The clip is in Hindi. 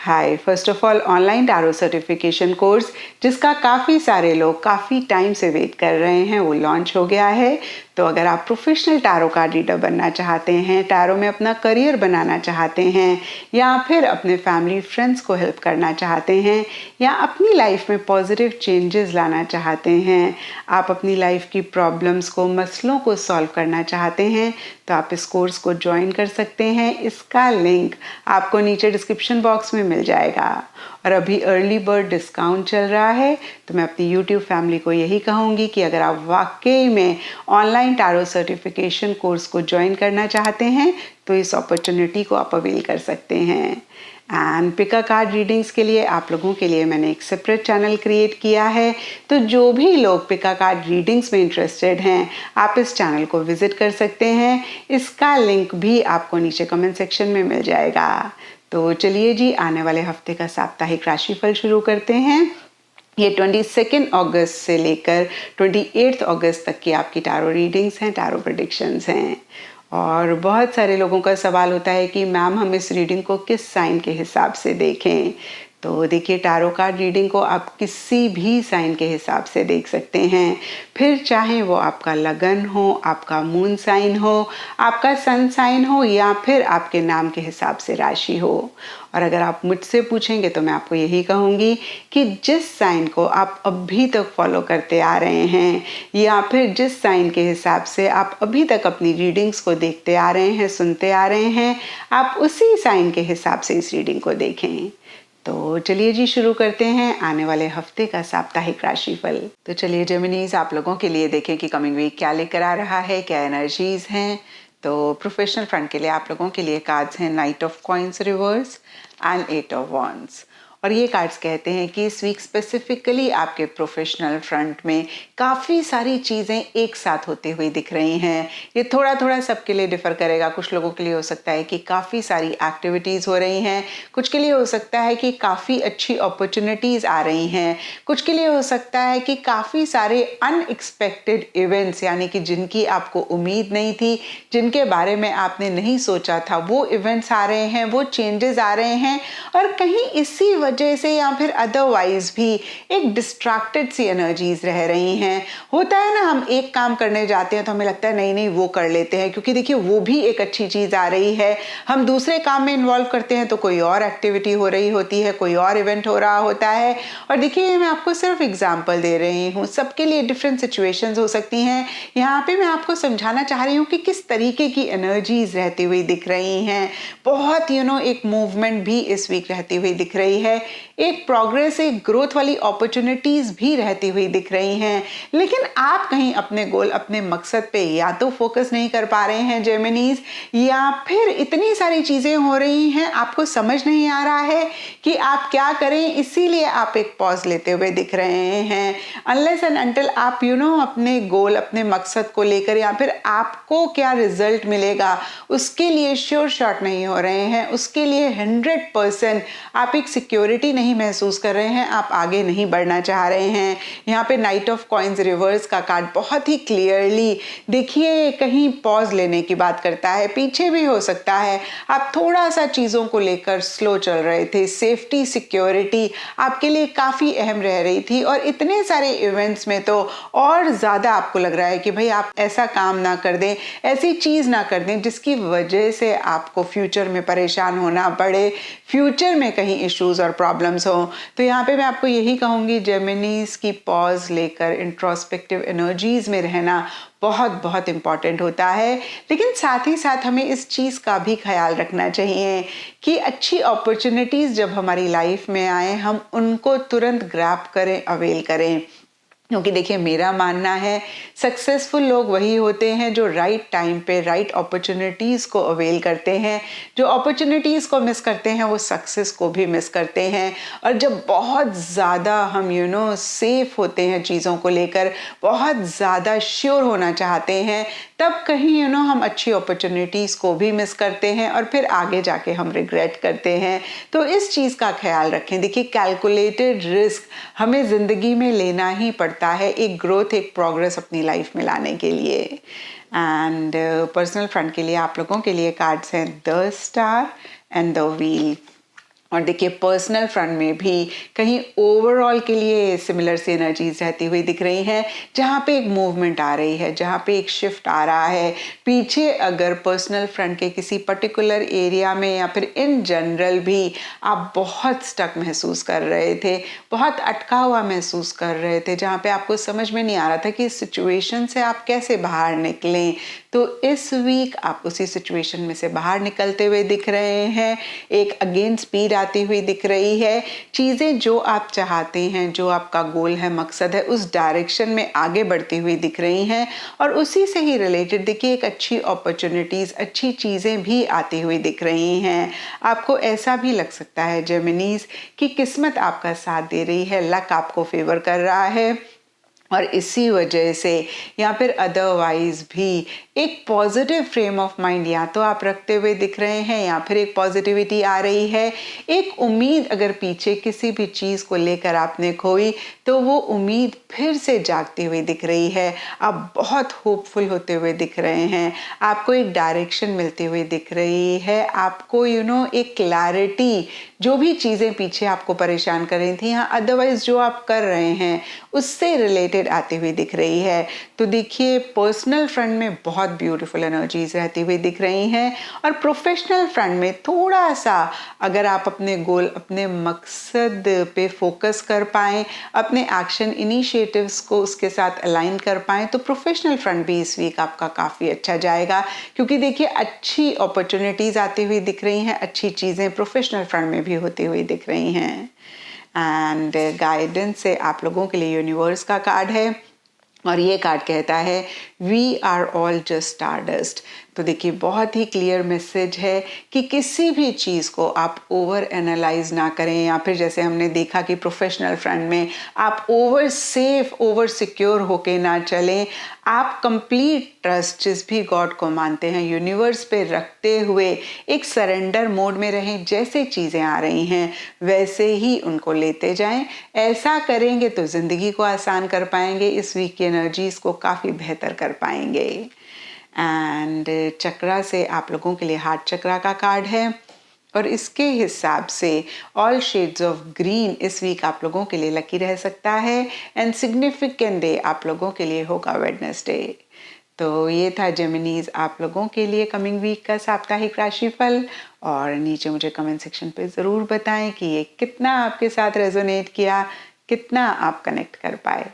Hi, first of all online tarot certification course जिसका काफ़ी सारे लोग काफ़ी टाइम से वेट कर रहे हैं वो लॉन्च हो गया है। तो अगर आप प्रोफेशनल टैरो कार्ड रीडर बनना चाहते हैं, टैरो में अपना करियर बनाना चाहते हैं, या फिर अपने फैमिली फ्रेंड्स को हेल्प करना चाहते हैं, या अपनी लाइफ में पॉजिटिव चेंजेस लाना चाहते हैं, आप अपनी लाइफ की प्रॉब्लम्स को, मसलों को सॉल्व करना चाहते हैं, तो आप इस कोर्स को ज्वाइन कर सकते हैं। इसका लिंक आपको नीचे डिस्क्रिप्शन बॉक्स में मिल जाएगा। और अभी अर्ली बर्ड डिस्काउंट चल रहा है, तो मैं अपनी यूट्यूब फैमिली को यही कहूँगी कि अगर आप वाकई में ऑनलाइन टैरो सर्टिफिकेशन कोर्स को ज्वाइन करना चाहते हैं तो इस अपॉर्चुनिटी को आप अवेल कर सकते हैं। एंड पिका कार्ड रीडिंग्स के लिए आप लोगों के लिए मैंने एक सेपरेट चैनल क्रिएट किया है, तो जो भी लोग पिका कार्ड रीडिंग्स में इंटरेस्टेड हैं आप इस चैनल को विजिट कर सकते हैं। इसका लिंक भी आपको नीचे कमेंट सेक्शन में मिल जाएगा। तो चलिए जी, आने वाले हफ्ते का साप्ताहिक राशिफल शुरू करते हैं। ये 22 अगस्त से लेकर 28 अगस्त तक की आपकी टैरो रीडिंग्स हैं, टैरो प्रेडिक्शंस हैं। और बहुत सारे लोगों का सवाल होता है कि मैम हम इस रीडिंग को किस साइन के हिसाब से देखें। तो देखिए, टैरो कार्ड रीडिंग को आप किसी भी साइन के हिसाब से देख सकते हैं, फिर चाहे वो आपका लगन हो, आपका मून साइन हो, आपका सन साइन हो, या फिर आपके नाम के हिसाब से राशि हो। और अगर आप मुझसे पूछेंगे तो मैं आपको यही कहूँगी कि जिस साइन को आप अभी तक फॉलो करते आ रहे हैं, या फिर जिस साइन के हिसाब से आप अभी तक अपनी रीडिंग्स को देखते आ रहे हैं, सुनते आ रहे हैं, आप उसी साइन के हिसाब से इस रीडिंग को देखें। तो चलिए जी, शुरू करते हैं आने वाले हफ्ते का साप्ताहिक राशिफल। तो चलिए जेमिनीज, आप लोगों के लिए देखें कि कमिंग वीक क्या लेकर आ रहा है, क्या एनर्जीज हैं। तो प्रोफेशनल फ्रंट के लिए आप लोगों के लिए कार्ड्स हैं night of coins reverse and 8 of wands. और ये कार्ड्स कहते हैं कि इस वीक स्पेसिफिकली आपके प्रोफेशनल फ्रंट में काफ़ी सारी चीज़ें एक साथ होते हुए दिख रही हैं। ये थोड़ा थोड़ा सबके लिए डिफ़र करेगा। कुछ लोगों के लिए हो सकता है कि काफ़ी सारी एक्टिविटीज़ हो रही हैं, कुछ के लिए हो सकता है कि काफ़ी अच्छी अपॉर्चुनिटीज़ आ रही हैं, कुछ के लिए हो सकता है कि काफ़ी सारे अनएक्सपेक्टेड इवेंट्स, यानी कि जिनकी आपको उम्मीद नहीं थी, जिनके बारे में आपने नहीं सोचा था, वो इवेंट्स आ रहे हैं, वो चेंजेस आ रहे हैं। और कहीं इसी वजह से या फिर अदरवाइज भी एक डिस्ट्रैक्टेड सी एनर्जीज रह रही हैं। होता है ना, हम एक काम करने जाते हैं तो हमें लगता है नहीं नहीं वो कर लेते हैं, क्योंकि देखिए वो भी एक अच्छी चीज़ आ रही है। हम दूसरे काम में इन्वॉल्व करते हैं तो कोई और एक्टिविटी हो रही होती है, कोई और इवेंट हो रहा होता है। और देखिए, मैं आपको सिर्फ एग्जाम्पल दे रही हूँ, सबके लिए डिफरेंट सिचुएशंस हो सकती हैं। यहाँ पे मैं आपको समझाना चाह रही हूँ कि किस तरीके की एनर्जीज रहती हुई दिख रही हैं। बहुत एक मूवमेंट भी इस वीक रहती हुई दिख रही है, एक प्रोग्रेस, एक ग्रोथ वाली अपॉर्चुनिटीज भी रहती हुई दिख रही हैं। लेकिन आप कहीं अपने गोल, अपने मकसद पे या तो फोकस नहीं कर पा रहे हैं जेमिनीज, या फिर इतनी सारी चीजें हो रही हैं आपको समझ नहीं आ रहा है कि आप क्या करें, इसीलिए आप एक पॉज लेते हुए दिख रहे हैं। अनलेस एंड अनटिल आप अपने गोल, अपने मकसद को लेकर, या फिर आपको क्या रिजल्ट मिलेगा उसके लिए श्योर शॉट नहीं हो रहे हैं, उसके लिए 100% आप एक सिक्योरिटी नहीं महसूस कर रहे हैं, आप आगे नहीं बढ़ना चाह रहे हैं। यहाँ पे नाइट ऑफ कॉइन्स रिवर्स का कार्ड बहुत ही क्लियरली देखिए कहीं पॉज लेने की बात करता है। पीछे भी हो सकता है आप थोड़ा सा चीज़ों को लेकर स्लो चल रहे थे, सेफ्टी सिक्योरिटी आपके लिए काफ़ी अहम रह रही थी, और इतने सारे इवेंट्स में तो और ज़्यादा आपको लग रहा है कि भाई आप ऐसा काम ना कर दें, ऐसी चीज़ ना कर दें जिसकी वजह से आपको फ्यूचर में परेशान होना पड़े, फ्यूचर में कहीं इश्यूज और प्रॉब्लम्स हो। तो यहाँ पे मैं आपको यही कहूँगी, जेमिनीज की पॉज लेकर इंट्रोस्पेक्टिव एनर्जीज में रहना बहुत बहुत इंपॉर्टेंट होता है। लेकिन साथ ही साथ हमें इस चीज़ का भी ख्याल रखना चाहिए कि अच्छी अपॉर्चुनिटीज़ जब हमारी लाइफ में आए, हम उनको तुरंत ग्रैब करें, अवेल करें। क्योंकि देखिए, मेरा मानना है सक्सेसफुल लोग वही होते हैं जो राइट टाइम पे राइट अपॉर्चुनिटीज़ को अवेल करते हैं। जो अपॉर्चुनिटीज़ को मिस करते हैं वो सक्सेस को भी मिस करते हैं। और जब बहुत ज़्यादा हम सेफ होते हैं चीज़ों को लेकर, बहुत ज़्यादा श्योर होना चाहते हैं, तब कहीं हम अच्छी अपॉर्चुनिटीज़ को भी मिस करते हैं और फिर आगे जाके हम रिग्रेट करते हैं। तो इस चीज़ का ख्याल रखें। देखिए, कैलकुलेटेड रिस्क हमें ज़िंदगी में लेना ही पड़ता है, एक ग्रोथ, एक प्रोग्रेस अपनी लाइफ में लाने के लिए। एंड पर्सनल फ्रंट के लिए आप लोगों के लिए कार्ड्स हैं the star and the wheel. और देखिए पर्सनल फ्रंट में भी कहीं ओवरऑल के लिए सिमिलर सी एनर्जीज रहती हुई दिख रही हैं, जहाँ पे एक मूवमेंट आ रही है, जहाँ पे एक शिफ्ट आ रहा है। पीछे अगर पर्सनल फ्रंट के किसी पर्टिकुलर एरिया में या फिर इन जनरल भी आप बहुत स्टक महसूस कर रहे थे, बहुत अटका हुआ महसूस कर रहे थे, जहाँ पे आपको समझ में नहीं आ रहा था कि इस सिचुएशन से आप कैसे बाहर निकलें, तो इस वीक आप उसी सिचुएशन में से बाहर निकलते हुए दिख रहे हैं। एक अगेन स्पीड आती हुई दिख रही है। चीज़ें जो आप चाहते हैं, जो आपका गोल है, मकसद है, उस डायरेक्शन में आगे बढ़ती हुई दिख रही हैं। और उसी से ही रिलेटेड देखिए एक अच्छी अपॉर्चुनिटीज़, अच्छी चीज़ें भी आती हुई दिख रही हैं। आपको ऐसा भी लग सकता है जेमिनीज कि किस्मत आपका साथ दे रही है, लक आपको फेवर कर रहा है, और इसी वजह से या फिर अदरवाइज भी एक पॉजिटिव फ्रेम ऑफ माइंड या तो आप रखते हुए दिख रहे हैं, या फिर एक पॉजिटिविटी आ रही है। एक उम्मीद अगर पीछे किसी भी चीज़ को लेकर आपने खोई, तो वो उम्मीद फिर से जागती हुई दिख रही है। आप बहुत होपफुल होते हुए दिख रहे हैं, आपको एक डायरेक्शन मिलती हुई दिख रही है, आपको एक क्लैरिटी, जो भी चीज़ें पीछे आपको परेशान कर रही थी या अदरवाइज जो आप कर रहे हैं उससे रिलेटेड आती हुई दिख रही है। तो देखिए पर्सनल फ्रंट में बहुत ब्यूटीफुल एनर्जीज रहती हुई दिख रही हैं, और प्रोफेशनल फ्रंट में थोड़ा सा अगर आप अपने गोल, अपने मकसद पे फोकस कर पाएँ, अपने एक्शन इनिशिएटिव्स को उसके साथ अलाइन कर पाएँ, तो प्रोफेशनल फ्रंट भी इस वीक आपका काफ़ी अच्छा जाएगा। क्योंकि देखिए अच्छी अपॉर्चुनिटीज़ आती हुई दिख रही हैं, अच्छी चीज़ें प्रोफेशनल फ्रंट में भी होती हुई दिख रही हैं। एंड गाइडेंस से आप लोगों के लिए यूनिवर्स का कार्ड है, और ये कार्ड कहता है we are all just stardust. तो देखिए बहुत ही क्लियर मैसेज है कि किसी भी चीज़ को आप ओवर एनालाइज ना करें, या फिर जैसे हमने देखा कि प्रोफेशनल फ्रंट में आप ओवर सेफ, ओवर सिक्योर होके ना चलें। आप कंप्लीट ट्रस्ट जिस भी गॉड को मानते हैं यूनिवर्स पे रखते हुए एक सरेंडर मोड में रहें। जैसे चीज़ें आ रही हैं वैसे ही उनको लेते जाएं। ऐसा करेंगे तो ज़िंदगी को आसान कर पाएंगे, इस वीक की एनर्जीज को काफ़ी बेहतर कर पाएंगे। एंड चक्रा से आप लोगों के लिए हार्ट चक्रा का कार्ड है, और इसके हिसाब से ऑल शेड्स ऑफ ग्रीन इस वीक आप लोगों के लिए लकी रह सकता है। एंड सिग्निफिकेंट डे आप लोगों के लिए होगा वेडनेसडे। तो ये था जेमिनीज आप लोगों के लिए कमिंग वीक का साप्ताहिक राशिफल। और नीचे मुझे कमेंट सेक्शन पे ज़रूर बताएं कि ये कितना आपके साथ रेजोनेट किया, कितना आप कनेक्ट कर पाए।